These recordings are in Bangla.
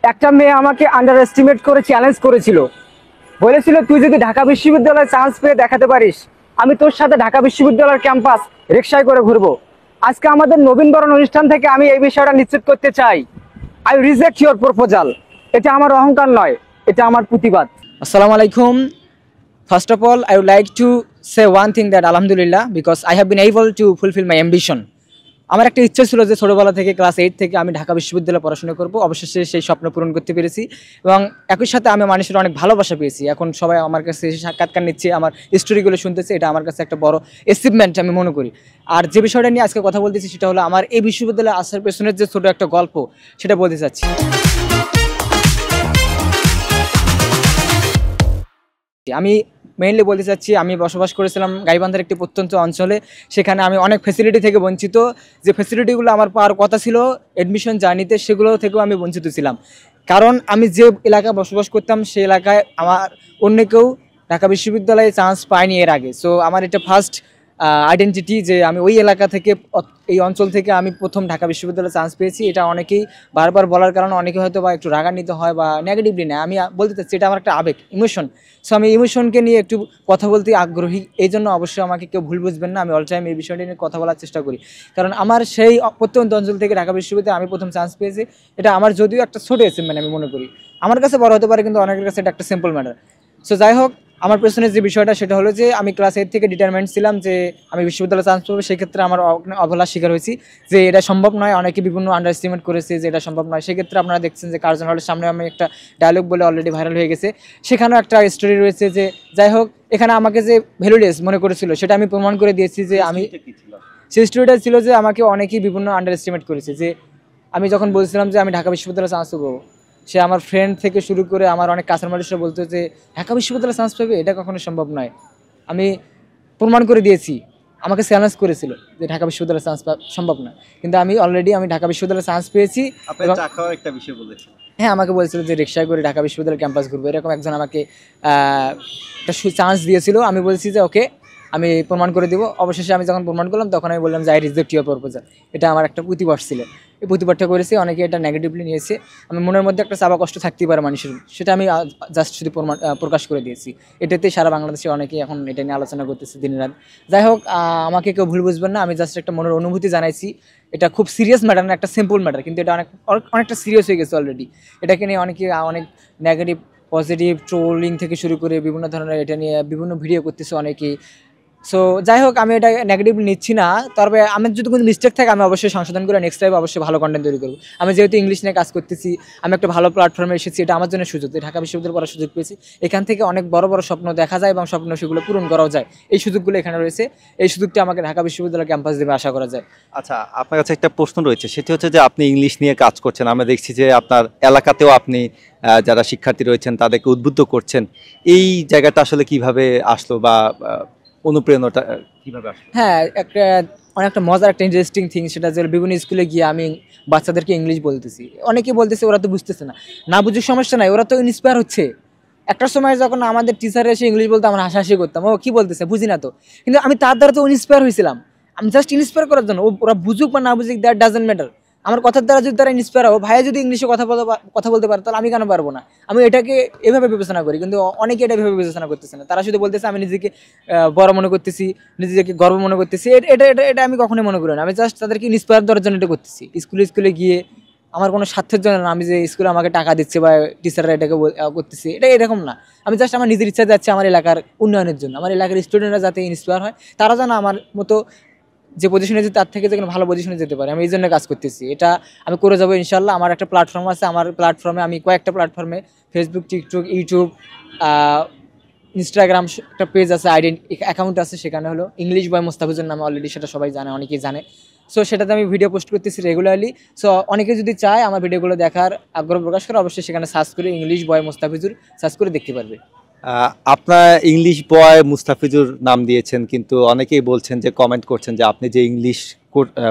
একটা মেয়ে আমাকে আন্ডার এস্টিমেট করে চ্যালেঞ্জ করেছিল, বলেছিল তুই যদি ঢাকা বিশ্ববিদ্যালয়ে চান্স পেয়ে দেখাতে পারিস, আমি তোর সাথে ঢাকা বিশ্ববিদ্যালয়ের ক্যাম্পাস রিকশায় করে ঘুরবো। আজকে আমাদের নবীনবরণ অনুষ্ঠান থেকে আমি এই বিষয়টা নিশ্চিত করতে চাই, আই রিজেক্ট ইউর প্রপোজাল। এটা আমার অহংকার নয়, এটা আমার প্রতিবাদ। Assalamu alaikum. First of all, I would like to say one thing that Alhamdulillah, because I have been able to fulfill my ambition. আমার একটা ইচ্ছা ছিল যে ছোটোবেলা থেকে ক্লাস 8 থেকে আমি ঢাকা বিশ্ববিদ্যালয়ে পড়াশোনা করব। অবশেষে সেই স্বপ্ন পূরণ করতে পেরেছি এবং একই সাথে আমি মানুষের অনেক ভালোবাসা পেয়েছি। এখন সবাই আমার কাছে এসে সাক্ষাৎকার নিচ্ছে, আমার স্টোরিগুলো শুনতেছে, এটা আমার কাছে একটা বড় অ্যাচিভমেন্ট আমি মনে করি। আর যে বিষয়টা নিয়ে আজকে কথা বলতেছি সেটা হলো আমার এই বিশ্ববিদ্যালয়ে আসার পেছনের যে ছোটো একটা গল্প, সেটা বলতে চাচ্ছি। আমি মেইনলি বলতে চাচ্ছি, আমি বসবাস করেছিলাম গাইবান্ধার একটি প্রত্যন্ত অঞ্চলে। সেখানে আমি অনেক ফ্যাসিলিটি থেকে বঞ্চিত, যে ফ্যাসিলিটিগুলো আমার পাওয়ার কথা ছিল অ্যাডমিশন জার্নিতে, সেগুলো থেকেও আমি বঞ্চিত ছিলাম। কারণ আমি যে এলাকায় বসবাস করতাম সেই এলাকায় আমার অন্য কেউ ঢাকা বিশ্ববিদ্যালয়ে চান্স পায়নি এর আগে। সো আমার এটা ফার্স্ট আইডেন্টিটি যে আমি ওই এলাকা থেকে, এই অঞ্চল থেকে আমি প্রথম ঢাকা বিশ্ববিদ্যালয়ে চান্স পেয়েছি। এটা অনেকেই বারবার বলার কারণে অনেকে হয়তো বা একটু রাগান্বিত হয় বা নেগেটিভলি নেয়। আমি বলতে চাচ্ছি এটা আমার একটা আবেগ, ইমোশন। সো আমি ইমোশনকে নিয়ে একটু কথা বলতে আগ্রহী, এই জন্য অবশ্যই আমাকে কেউ ভুল বুঝবেন না। আমি অল টাইম এই বিষয়টি নিয়ে কথা বলার চেষ্টা করি, কারণ আমার সেই প্রত্যন্ত অঞ্চল থেকে ঢাকা বিশ্ববিদ্যালয়ে আমি প্রথম চান্স পেয়েছি। এটা আমার যদিও একটা ছোটো অ্যাচিভমেন্ট আমি মনে করি, আমার কাছে বড় হতে পারে কিন্তু অনেকের কাছে এটা একটা সিম্পল ম্যাটার। সো যাই হোক, আমার পেছনে যে বিষয়টা সেটা হলো যে আমি ক্লাস 8 থেকে ডিটারমেন্ট ছিলাম যে আমি বিশ্ববিদ্যালয়ে চান্স পাবো। সেক্ষেত্রে আমার অবহেলার শিকার হয়েছি যে এটা সম্ভব নয়। অনেকে বিভিন্ন আন্ডার এস্টিমেট করেছে যে এটা সম্ভব নয়। সেক্ষেত্রে আপনারা দেখছেন যে কার্জন হলের সামনে আমি একটা ডায়লগ বলে অলরেডি ভাইরাল হয়ে গেছে, সেখানেও একটা স্টোরি রয়েছে। যে যাই হোক, এখানে আমাকে যে ভ্যালুলেস মনে করেছিল সেটা আমি প্রমাণ করে দিয়েছি যে আমি, সেই স্টোরিটা ছিল যে আমাকে অনেকেই বিভিন্ন আন্ডার এস্টিমেট করেছে। যে আমি যখন বলছিলাম যে আমি ঢাকা বিশ্ববিদ্যালয়ে চান্স পাবো, সে আমার ফ্রেন্ড থেকে শুরু করে আমার অনেক কাছের মানুষরা বলতো যে ঢাকা বিশ্ববিদ্যালয়ে চান্স পাবে, এটা কখনো সম্ভব নয়। আমি প্রমাণ করে দিয়েছি, আমাকে চ্যালেঞ্জ করেছিল যে ঢাকা বিশ্ববিদ্যালয়ে চান্স সম্ভব নয়, কিন্তু আমি অলরেডি আমি ঢাকা বিশ্ববিদ্যালয়ে চান্স পেয়েছি। একটা বিষয় বলেছেন, হ্যাঁ, আমাকে বলছিল যে রিক্সায় করে ঢাকা বিশ্ববিদ্যালয়ের ক্যাম্পাস ঘুরবো, এরকম একজন আমাকে একটা চান্স দিয়েছিল। আমি বলছি যে ওকে, আমি প্রমাণ করে দিব। অবশেষে আমি যখন প্রমাণ করলাম তখন আমি বললাম যে আই রিজেক্ট ইউর প্রপোজাল। এটা আমার একটা প্রতিবাদ ছিল, এই প্রতিবাদটা করেছি। অনেকে এটা নেগেটিভলি নিয়েছে, আমি মনের মধ্যে একটা চাপা কষ্ট থাকতেই পারে মানুষের, সেটা আমি জাস্ট শুধু প্রকাশ করে দিয়েছি। এটাতে সারা বাংলাদেশে অনেকেই এখন এটা নিয়ে আলোচনা করতেছে দিন রাত। যাই হোক, আমাকে কেউ ভুল বুঝবেন না, আমি জাস্ট একটা মনের অনুভূতি জানাইছি। এটা খুব সিরিয়াস ম্যাটার না, একটা সিম্পল ম্যাটার, কিন্তু এটা অনেকটা সিরিয়াস হয়ে গেছে অলরেডি। এটাকে নিয়ে অনেকে অনেক নেগেটিভ পজিটিভ ট্রোলিং থেকে শুরু করে বিভিন্ন ধরনের এটা নিয়ে বিভিন্ন ভিডিও করতেছে অনেকেই। সো যাই হোক, আমি এটা নেগেটিভলি নিচ্ছি না। তবে আমার যদি কোনো মিস্টেক থাকে আমি অবশ্যই সংশোধন করে নেক্সট টাইম অবশ্যই ভালো কন্টেন্ট তৈরি করবো। আমি যেহেতু ইংলিশ নিয়ে কাজ করতেছি, আমি একটা ভালো প্ল্যাটফর্মে এসেছি, এটা আমার জন্য সুযোগ। ঢাকা বিশ্ববিদ্যালয়ে পড়ার সুযোগ পেয়েছি, এখান থেকে অনেক বড় বড় স্বপ্ন দেখা যায় এবং স্বপ্ন সেগুলো পূরণ করাও যায়। এই সুযোগগুলো এখানে রয়েছে, এই সুযোগটি আমাকে ঢাকা বিশ্ববিদ্যালয় ক্যাম্পাস দেবে আশা করা যায়। আচ্ছা, আপনার কাছে একটা প্রশ্ন রয়েছে, সেটি হচ্ছে যে আপনি ইংলিশ নিয়ে কাজ করছেন, আমরা দেখছি যে আপনার এলাকাতেও আপনি যারা শিক্ষার্থী রয়েছেন তাদেরকে উদ্বুদ্ধ করছেন। এই জায়গাটা আসলে কিভাবে আসলো বা অনুপ্রেরণাটা কিভাবে আসলো? হ্যাঁ, অনেকটা মজার একটা ইন্টারেস্টিং থিং, সেটা যে বিভিন্ন স্কুলে গিয়ে আমি বাচ্চাদেরকে ইংলিশ বলতেছি। অনেকেই বলতেছে ওরা তো বুঝতেছে না, না বুঝুক সমস্যা নাই, ওরা তো ইন্সপায়ার হচ্ছে। একটা সময় যখন আমাদের টিচার এসে ইংলিশ বলতে আমরা হাসাহাসি করতাম, ও কী বলতেছে বুঝি না তো, কিন্তু আমি তার দ্বারা তো ইন্সপায়ার হয়েছিলাম। আমি জাস্ট ইন্সপায়ার করার জন্য, ওরা বুঝুক বা না বুঝুক, দ্যাট ডাজেন্ট ম্যাটার। আমার কথার দ্বারা যদি তারা ইন্সপায়ার হবো, ভাইয়া যদি ইংলিশে কথা বলতে পারে তাহলে আমি কেন পারবো না। আমি এটাকে এভাবে বিবেচনা করি, কিন্তু অনেকে এটা এভাবে বিবেচনা করতেছে না। তারা শুধু বলতেছে আমি নিজেকে বড় মনে করতেছি, নিজেকে গর্ব মনে করতেছি। এটা এটা এটা আমি কখনোই মনে করি না। আমি জাস্ট তাদেরকে ইন্সপায়ার দেওয়ার জন্য এটা করতেছি। স্কুলে গিয়ে আমার কোনো স্বার্থের জন্য না, আমি যে স্কুলে আমাকে টাকা দিচ্ছে বা টিচাররা এটাকে করতেছি, এটা এরকম না। আমি জাস্ট আমার নিজের ইচ্ছা যাচ্ছি আমার এলাকার উন্নয়নের জন্য, আমার এলাকার স্টুডেন্টরা যাতে ইন্সপায়ার হয়, তারা যেন আমার মতো যে পজিশনে যেতে তার থেকে যেন ভালো পজিশনে যেতে পারে, আমি এই জন্য কাজ করতেছি। এটা আমি করে যাবো ইনশাল্লাহ। আমার একটা প্ল্যাটফর্ম আছে, আমার প্ল্যাটফর্মে আমি কয়েকটা প্ল্যাটফর্মে, ফেসবুক, টিকটক, ইউটিউব, ইনস্টাগ্রাম একটা পেজ আছে, অ্যাকাউন্ট আছে, সেখানে হলো ইংলিশ বয় মোস্তাফিজুর নামে, অলরেডি সেটা সবাই জানে, অনেকেই জানে। সো সেটাতে আমি ভিডিও পোস্ট করতেছি রেগুলারলি। সো অনেকে যদি চায় আমার ভিডিওগুলো দেখার আগ্রহ প্রকাশ করে, অবশ্যই সেখানে সার্চ করে ইংলিশ বয় মোস্তাফিজুর সার্চ করে দেখতে পারবে। আপনার ইংলিশ বয় মুস্তাফিজুর নাম দিয়েছেন, কিন্তু অনেকেই বলছেন যে কমেন্ট করছেন যে আপনি যে ইংলিশ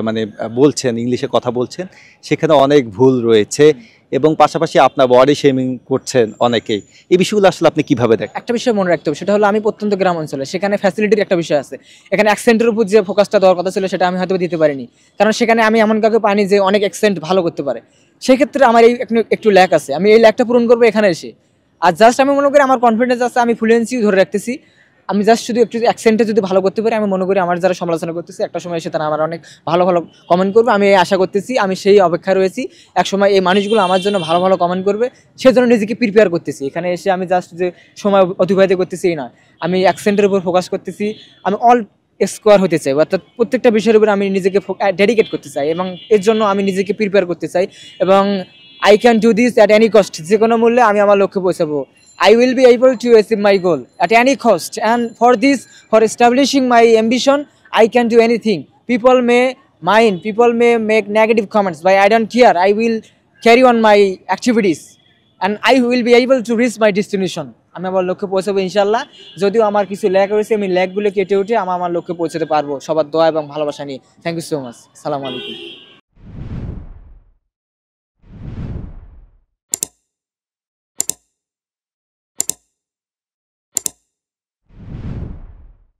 মানে বলছেন, ইংলিশে কথা বলছেন, সেখানে অনেক ভুল রয়েছে। এবং পাশাপাশি আপনার বডি শেমিং করছেন অনেকেই, এই বিষয়গুলো আসলে আপনি কিভাবে দেখেন? একটা বিষয় মনে রাখতে হবে, সেটা হলো আমি প্রত্যন্ত গ্রাম অঞ্চলে, সেখানে ফ্যাসিলিটির একটা বিষয় আছে। এখানে অ্যাকসেন্টের উপর যে ফোকাসটা দেওয়ার কথা ছিল সেটা আমি হয়তো দিতে পারিনি, কারণ সেখানে আমি এমন কাউকে পাইনি যে অনেক অ্যাকসেন্ট ভালো করতে পারে। সেক্ষেত্রে আমার এই একটু ল্যাক আছে, আমি এই ল্যাকটা পূরণ করবো এখানে এসে। আর জাস্ট আমি মনে করি আমার কনফিডেন্স আছে, আমি ফ্লুয়েন্সি ধরে রাখতেছি। আমি জাস্ট শুধু একটু অ্যাকসেন্টে যদি ভালো করতে পারি, আমি মনে করি আমার যারা সমালোচনা করতেছি একটা সময় এসে তারা আমার অনেক ভালো ভালো কমেন্ট করবে। আমি এই আশা করতেছি, আমি সেই অপেক্ষায় রয়েছি। এক সময় এই মানুষগুলো আমার জন্য ভালো ভালো কমেন্ট করবে, সেজন্য নিজেকে প্রিপেয়ার করতেছি। এখানে এসে আমি জাস্ট যে সময় অতিবাহিত করতেছি এই নয়, আমি অ্যাকসেন্টের উপর ফোকাস করতেছি। আমি অল স্কোয়ার হতে চাই, অর্থাৎ প্রত্যেকটা বিষয়ের উপর আমি নিজেকে ডেডিকেট করতে চাই, এবং এর জন্য আমি নিজেকে প্রিপেয়ার করতে চাই। এবং I can do this at any cost, যে কোনো মূল্যে আমি আমার লক্ষ্যে পৌঁছাবো। I will be able to achieve my goal at any cost, and for this, for establishing my ambition, I can do anything. People may mind, people may make negative comments, but I don't care. I will carry on my activities, and I will be able to reach my destination. আমি আমার লক্ষ্যে পৌঁছাবো ইনশাল্লাহ। যদিও আমার কিছু ল্যাক রয়েছে, আমি ল্যাকগুলো কেটে উঠে আমার লক্ষ্যে পৌঁছাতে পারবো সবার দোয়া এবং ভালোবাসা নিয়ে। Thank you so much. সালামু আলাইকুম।